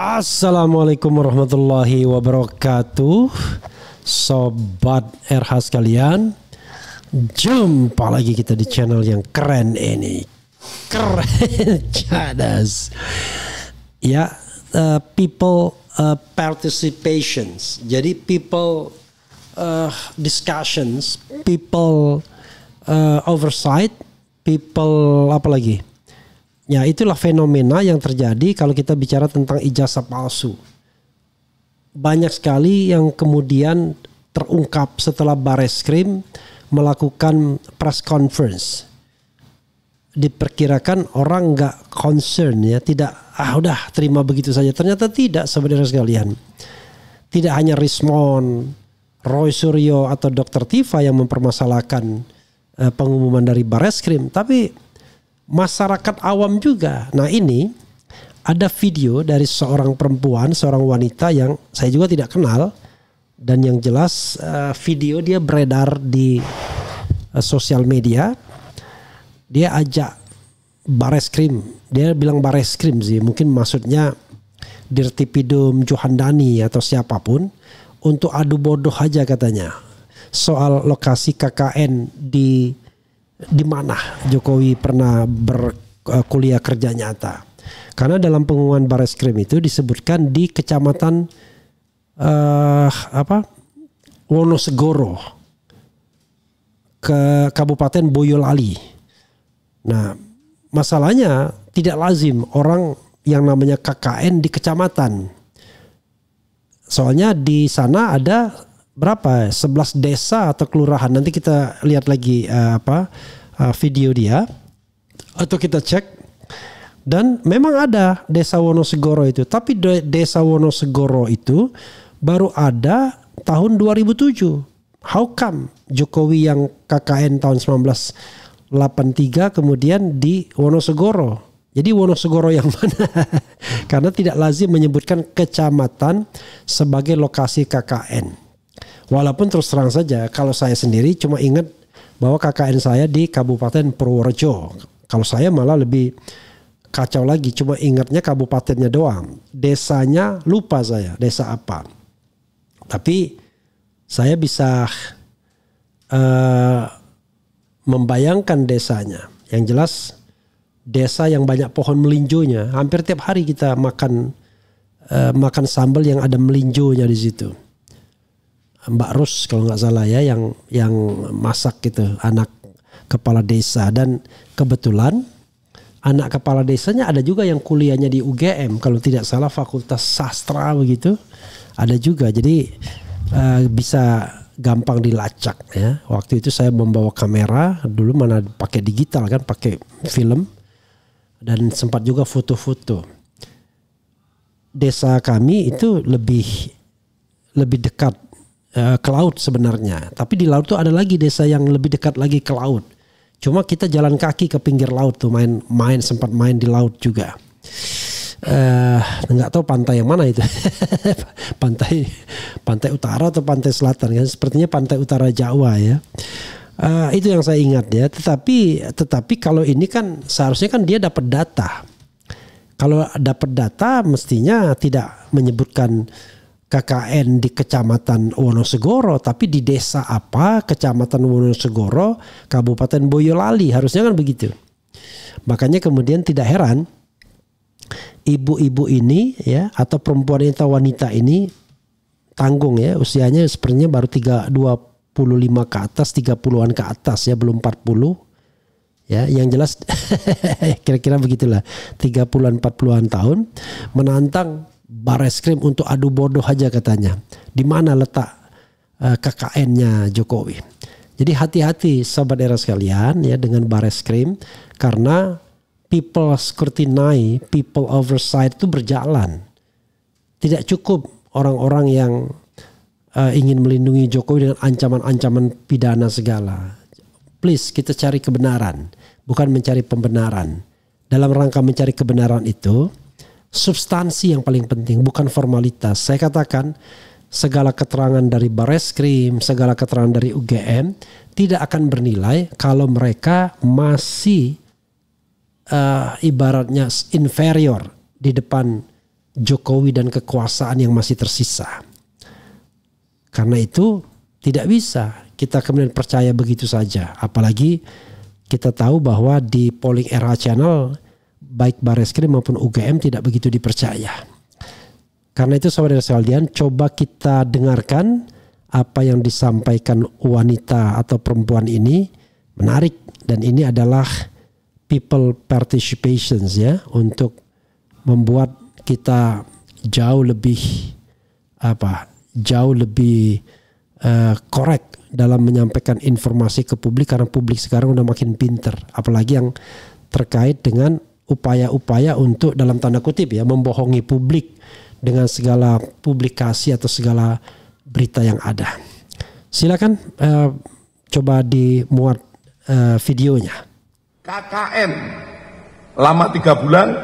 Assalamualaikum warahmatullahi wabarakatuh. Sobat RH sekalian, jumpa lagi kita di channel yang keren ini. Keren cadas. Ya, people participations. Jadi people discussions, people oversight, people apa lagi? Ya, itulah fenomena yang terjadi kalau kita bicara tentang ijazah palsu. Banyak sekali yang kemudian terungkap setelah Bareskrim melakukan press conference. Diperkirakan orang nggak concern, ya, tidak udah terima begitu saja. Ternyata tidak, saudara sekalian. Tidak hanya Rismond, Roy Suryo atau Dr. Tifa yang mempermasalahkan pengumuman dari Bareskrim, tapi masyarakat awam juga. Nah, ini ada video dari seorang perempuan, seorang wanita yang saya juga tidak kenal, dan yang jelas video dia beredar di sosial media. Dia ajak Bareskrim, dia bilang Bareskrim sih, mungkin maksudnya Dirtipidum Juhandani atau siapapun, untuk adu bodoh aja katanya soal lokasi KKN di mana Jokowi pernah berkuliah kerja nyata. Karena dalam pengumuman Bareskrim itu disebutkan di kecamatan Wonosegoro ke Kabupaten Boyolali. Nah, masalahnya tidak lazim orang yang namanya KKN di kecamatan. Soalnya di sana ada berapa? 11 desa atau kelurahan. Nanti kita lihat lagi video dia atau kita cek. Dan memang ada desa Wonosegoro itu, tapi desa Wonosegoro itu baru ada tahun 2007. How come Jokowi yang KKN tahun 1983 kemudian di Wonosegoro? Jadi Wonosegoro yang mana? Karena tidak lazim menyebutkan kecamatan sebagai lokasi KKN. Walaupun terus terang saja, kalau saya sendiri cuma ingat bahwa KKN saya di Kabupaten Purworejo. Kalau saya malah lebih kacau lagi, cuma ingatnya kabupatennya doang. Desanya lupa saya, desa apa. Tapi saya bisa membayangkan desanya. Yang jelas desa yang banyak pohon melinjonya. Hampir tiap hari kita makan sambal yang ada melinjonya di situ. Mbak Rus kalau nggak salah ya yang masak gitu, anak kepala desa. Dan kebetulan anak kepala desanya ada juga yang kuliahnya di UGM, kalau tidak salah Fakultas Sastra begitu, ada juga. Jadi bisa gampang dilacak ya. Waktu itu saya membawa kamera, dulu mana pakai digital kan, pakai film, dan sempat juga foto-foto. Desa kami itu lebih dekat ke laut sebenarnya, tapi di laut tuh ada lagi desa yang lebih dekat lagi ke laut. Cuma kita jalan kaki ke pinggir laut tuh, sempat main di laut juga. Nggak tahu pantai yang mana itu. pantai utara atau pantai selatan kan? Sepertinya pantai utara Jawa ya. Itu yang saya ingat ya. Tetapi kalau ini kan seharusnya kan dia dapat data. Kalau dapat data mestinya tidak menyebutkan KKN di Kecamatan Wonosegoro, tapi di desa apa, Kecamatan Wonosegoro, Kabupaten Boyolali, harusnya kan begitu. Makanya kemudian tidak heran ibu-ibu ini ya, atau perempuan atau wanita ini tanggung ya, usianya sepertinya baru 25 ke atas, 30-an ke atas ya, belum 40. Ya, yang jelas kira-kira begitulah, 30-an 40-an tahun, menantang Bareskrim untuk adu bodoh aja katanya. Di mana letak KKN-nya Jokowi. Jadi hati-hati sobat era sekalian ya dengan Bareskrim, karena people scrutiny, people oversight itu berjalan. Tidak cukup orang-orang yang ingin melindungi Jokowi dengan ancaman-ancaman pidana segala. Please, kita cari kebenaran, bukan mencari pembenaran. Dalam rangka mencari kebenaran itu, substansi yang paling penting, bukan formalitas. Saya katakan segala keterangan dari Bareskrim, segala keterangan dari UGM tidak akan bernilai kalau mereka masih ibaratnya inferior di depan Jokowi dan kekuasaan yang masih tersisa. Karena itu tidak bisa kita kemudian percaya begitu saja. Apalagi kita tahu bahwa di polling RH Channel baik Bareskrim maupun UGM tidak begitu dipercaya. Karena itu saudara sekalian, coba kita dengarkan apa yang disampaikan wanita atau perempuan ini. Menarik, dan ini adalah people participations ya, untuk membuat kita jauh lebih korek dalam menyampaikan informasi ke publik, karena publik sekarang udah makin pinter, apalagi yang terkait dengan upaya-upaya untuk dalam tanda kutip ya membohongi publik dengan segala publikasi atau segala berita yang ada. Silakan coba dimuat videonya. KKN lama 3 bulan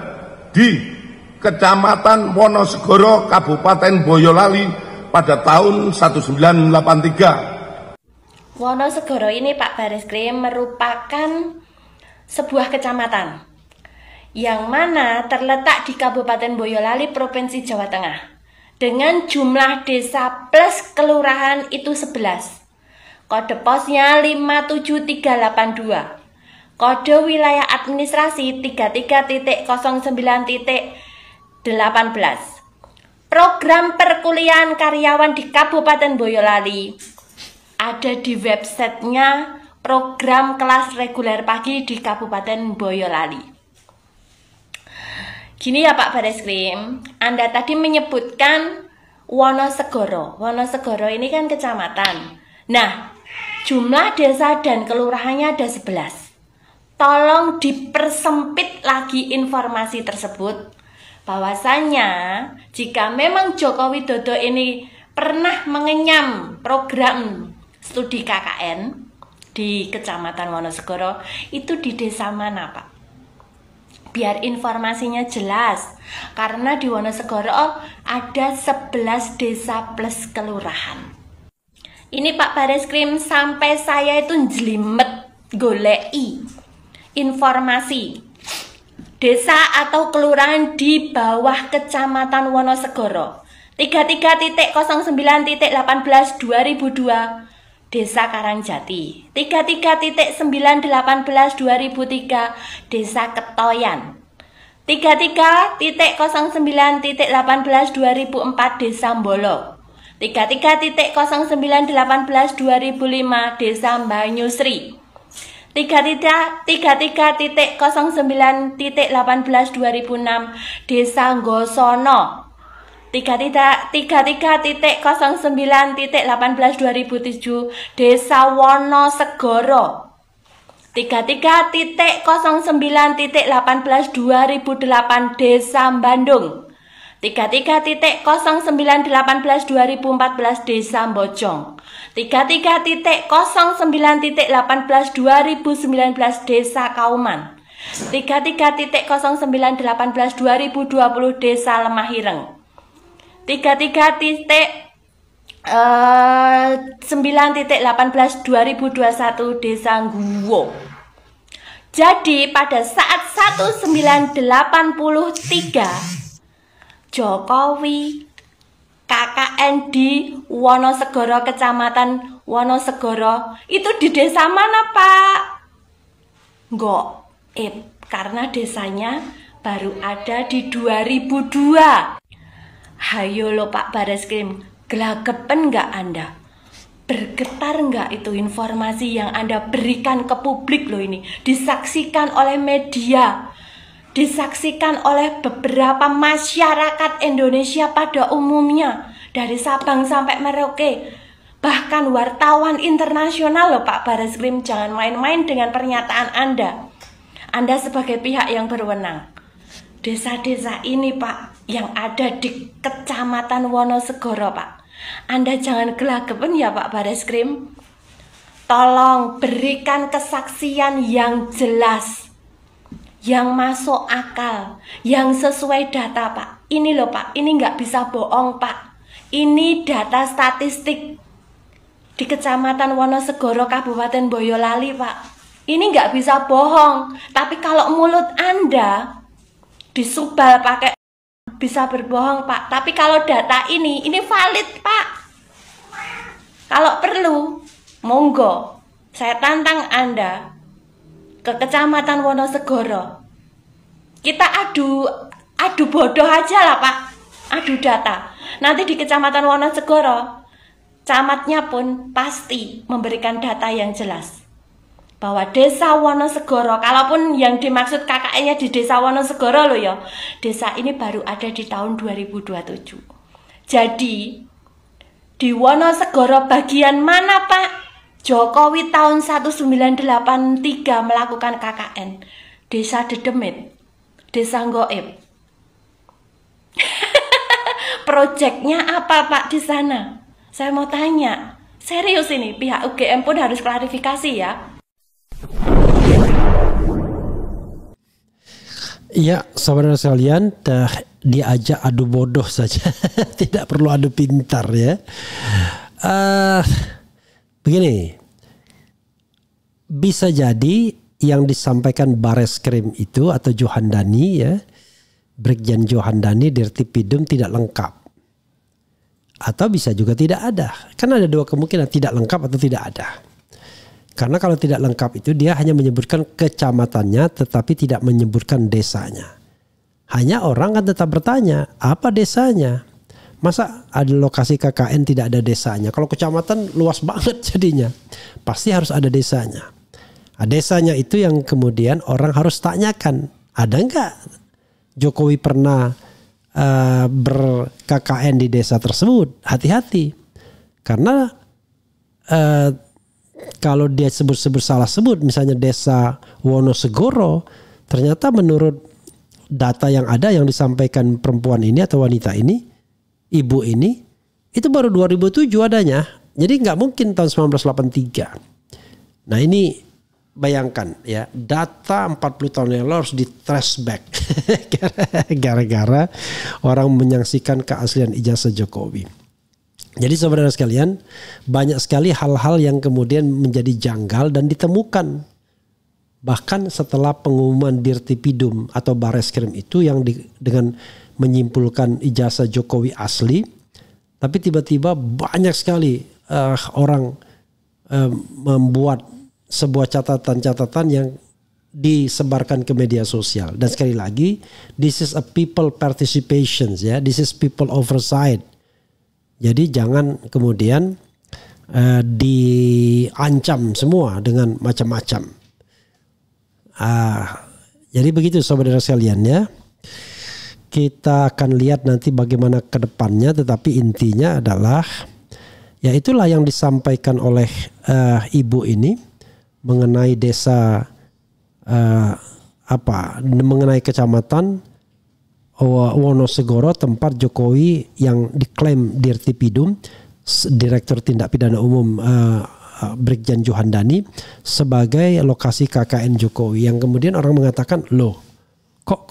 di Kecamatan Wonosegoro, Kabupaten Boyolali pada tahun 1983. Wonosegoro ini Pak Bareskrim merupakan sebuah kecamatan yang mana terletak di Kabupaten Boyolali, Provinsi Jawa Tengah, dengan jumlah desa plus kelurahan itu 11. Kode posnya 57382. Kode wilayah administrasi 33.09.18. Program perkuliahan karyawan di Kabupaten Boyolali ada di websitenya program kelas reguler pagi di Kabupaten Boyolali. Gini ya Pak Bareskrim, Anda tadi menyebutkan Wonosegoro. Wonosegoro ini kan kecamatan. Nah, jumlah desa dan kelurahannya ada 11. Tolong dipersempit lagi informasi tersebut. Bahwasanya jika memang Joko Widodo ini pernah mengenyam program studi KKN di Kecamatan Wonosegoro, itu di desa mana Pak? Biar informasinya jelas, karena di Wonosegoro ada 11 desa plus kelurahan. Ini Pak Bareskrim, sampai saya itu jelimet golei informasi desa atau kelurahan di bawah Kecamatan Wonosegoro. 33.09.18/2002 Desa Karangjati, 33.918/2003 Desa Ketoyan, 33.09.18/2004 Desa Mbolo, 33.09.18/2005 Desa Banyusri, 33.09.18/2006 Desa Gosono, 33.09.18/2007 Desa Wonosegoro, 33.09.18/2008 Desa Bandung, 33.09.18/2014 Desa Bojong, 33.09.18/2019 Desa Kauman, 33.09.18/2020 Desa Lemahireng, 33.9.18/2021 Desa Nguwo. Jadi pada saat 1983 Jokowi KKN di Wonosegoro, Kecamatan Wonosegoro, itu di desa mana Pak? Karena desanya baru ada di 2002. Hayo lo Pak Bareskrim, gelagepen nggak Anda? Bergetar nggak itu informasi yang Anda berikan ke publik loh ini? Disaksikan oleh media, disaksikan oleh beberapa masyarakat Indonesia pada umumnya, dari Sabang sampai Merauke, bahkan wartawan internasional loh Pak Bareskrim. Jangan main-main dengan pernyataan Anda. Anda sebagai pihak yang berwenang. Desa-desa ini Pak, yang ada di Kecamatan Wonosegoro Pak, Anda jangan gelagepen ya Pak Bareskrim. Tolong berikan kesaksian yang jelas, yang masuk akal, yang sesuai data Pak. Ini loh Pak, ini nggak bisa bohong Pak. Ini data statistik di Kecamatan Wonosegoro, Kabupaten Boyolali Pak. Ini nggak bisa bohong. Tapi kalau mulut Anda disubal pakai bisa berbohong Pak. Tapi kalau data ini valid Pak. Kalau perlu, monggo, saya tantang Anda ke Kecamatan Wonosegoro. Kita adu bodoh aja lah Pak, adu data. Nanti di Kecamatan Wonosegoro, camatnya pun pasti memberikan data yang jelas. Bahwa desa Wonosegoro, kalaupun yang dimaksud KKN-nya di desa Wonosegoro loh ya, desa ini baru ada di tahun 2027. Jadi, di Wonosegoro bagian mana Pak? Jokowi tahun 1983 melakukan KKN. Desa Dedemit, Desa Nggoib. Proyeknya apa Pak di sana? Saya mau tanya. Serius ini, pihak UGM pun harus klarifikasi ya. Ya, saudara sekalian, diajak adu bodoh saja, tidak perlu adu pintar ya. Begini, bisa jadi yang disampaikan Bareskrim itu atau Johandani ya, Brigjen Johandani Dirtipidum tidak lengkap, atau bisa juga tidak ada. Kan ada dua kemungkinan, tidak lengkap atau tidak ada. Karena kalau tidak lengkap itu dia hanya menyebutkan kecamatannya tetapi tidak menyebutkan desanya. Hanya orang kan tetap bertanya, apa desanya? Masa ada lokasi KKN tidak ada desanya? Kalau kecamatan luas banget jadinya. Pasti harus ada desanya. Nah, desanya itu yang kemudian orang harus tanyakan. Ada enggak Jokowi pernah ber-KKN di desa tersebut? Hati-hati. Karena kalau dia sebut-sebut salah sebut, misalnya desa Wonosegoro, ternyata menurut data yang ada yang disampaikan perempuan ini atau wanita ini, ibu ini, itu baru 2007 adanya. Jadi nggak mungkin tahun 1983. Nah ini bayangkan ya, data 40 tahun yang lalu harus di trace back. Gara-gara orang menyaksikan keaslian ijazah Jokowi. Jadi saudara sekalian, banyak sekali hal-hal yang kemudian menjadi janggal dan ditemukan. Bahkan setelah pengumuman Dirtipidum atau Bareskrim itu yang dengan menyimpulkan ijazah Jokowi asli. Tapi tiba-tiba banyak sekali orang membuat sebuah catatan-catatan yang disebarkan ke media sosial. Dan sekali lagi, this is a people participation ya, this is people oversight. Jadi jangan kemudian diancam semua dengan macam-macam. Jadi begitu saudara sekalian ya. Kita akan lihat nanti bagaimana ke depannya, tetapi intinya adalah ya itulah yang disampaikan oleh ibu ini mengenai desa mengenai kecamatan Wonosegoro, tempat Jokowi yang diklaim Dirtipidum, Direktur Tindak Pidana Umum Brigjen Johandani, sebagai lokasi KKN Jokowi, yang kemudian orang mengatakan loh kok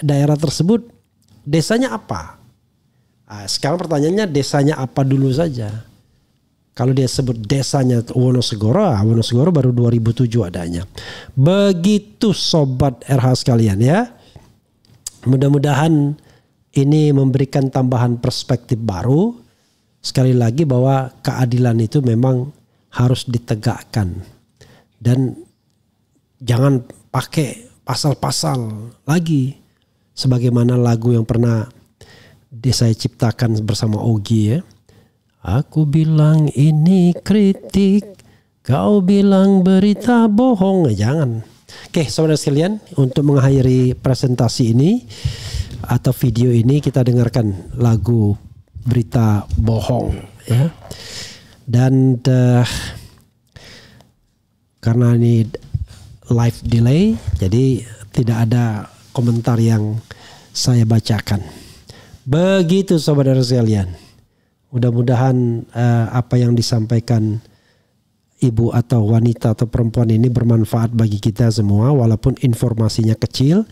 daerah tersebut desanya apa? Sekarang pertanyaannya desanya apa dulu saja. Kalau dia sebut desanya Wonosegoro, Wonosegoro baru 2007 adanya. Begitu sobat RH sekalian ya. Mudah-mudahan ini memberikan tambahan perspektif baru. Sekali lagi bahwa keadilan itu memang harus ditegakkan. Dan jangan pakai pasal-pasal lagi. Sebagaimana lagu yang pernah saya ciptakan bersama Ogi ya. Aku bilang ini kritik, kau bilang berita bohong. Jangan. Oke, saudara sekalian, untuk mengakhiri presentasi ini atau video ini, kita dengarkan lagu berita bohong ya. Dan karena ini live delay, jadi tidak ada komentar yang saya bacakan. Begitu saudara sekalian. Mudah-mudahan apa yang disampaikan ibu atau wanita atau perempuan ini bermanfaat bagi kita semua, walaupun informasinya kecil,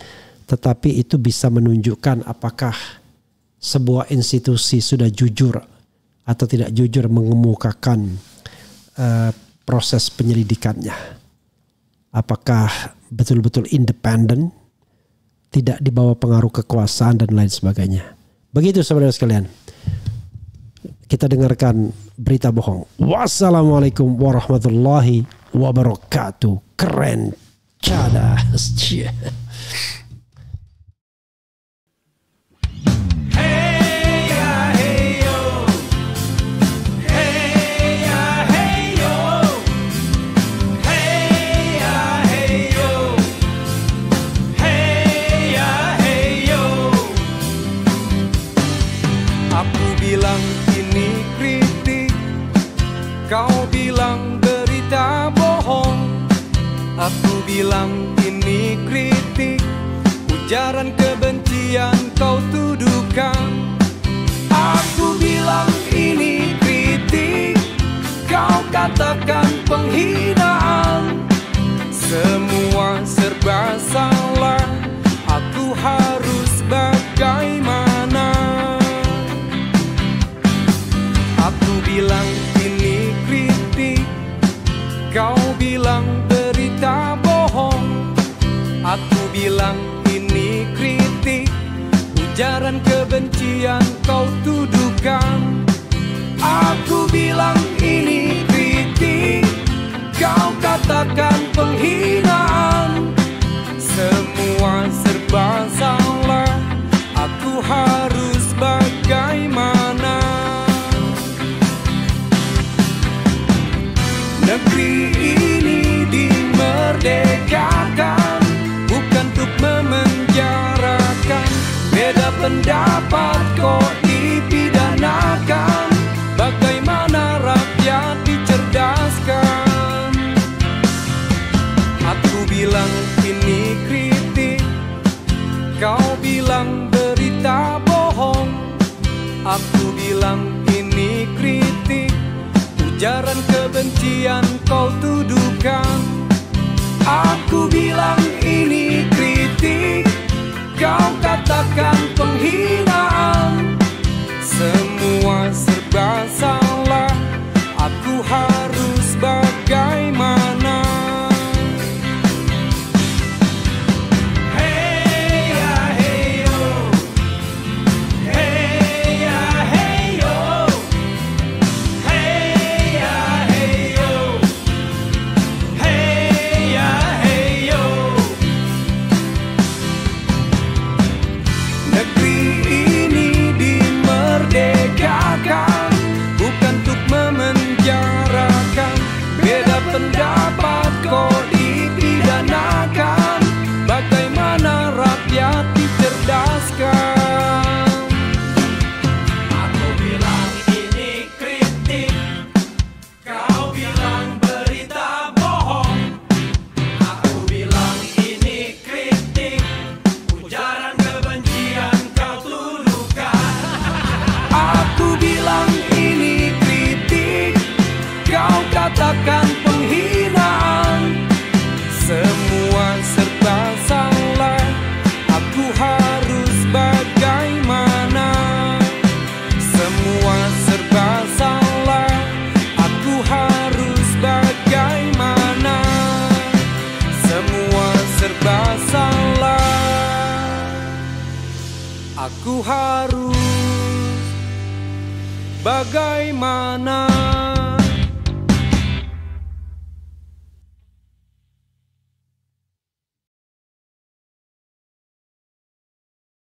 tetapi itu bisa menunjukkan apakah sebuah institusi sudah jujur atau tidak jujur mengemukakan proses penyelidikannya. Apakah betul-betul independen tidak dibawa pengaruh kekuasaan dan lain sebagainya. Begitu saudara sekalian. Kita dengarkan berita bohong. Wassalamualaikum warahmatullahi wabarakatuh. Keren cadas. Kau bilang berita bohong, aku bilang ini kritik. Ujaran kebencian kau tuduhkan, aku bilang ini kritik. Kau katakan penghinaan, semua serba salah. Aku harus bagaimana? Aku bilang ini kritik, kau bilang berita bohong. Aku bilang ini kritik. Ujaran kebencian kau tuduhkan, aku bilang ini kritik. Kau katakan penghinaan, semua serba salah. Aku harus bagaimana? Negeri ini dimerdekakan, bukan untuk memenjarakan. Beda pendapat kok dipidanakan, bagaimana rakyat dicerdaskan? Aku bilang ini kritik, kau bilang berita bohong. Aku bilang ini kritik. Ujaran kebencian kau tuduhkan, aku bilang ini kritik. Kau katakan penghinaan, semua serba salah. Aku harus bagaimana? Bukan untuk memenjarakan. Beda pendapat kok dipidanakan, bagaimana rakyat dicerdaskan? Aku bilang ini kritik, kau bilang berita bohong. Aku bilang ini kritik. Ujaran kebencian kau tuduhkan, aku bilang ini kritik. Kau katakan penghinaan, semua serba salah. Aku harus bagaimana? Semua serba salah. Aku harus bagaimana? Semua serba salah. Aku harus bagaimana?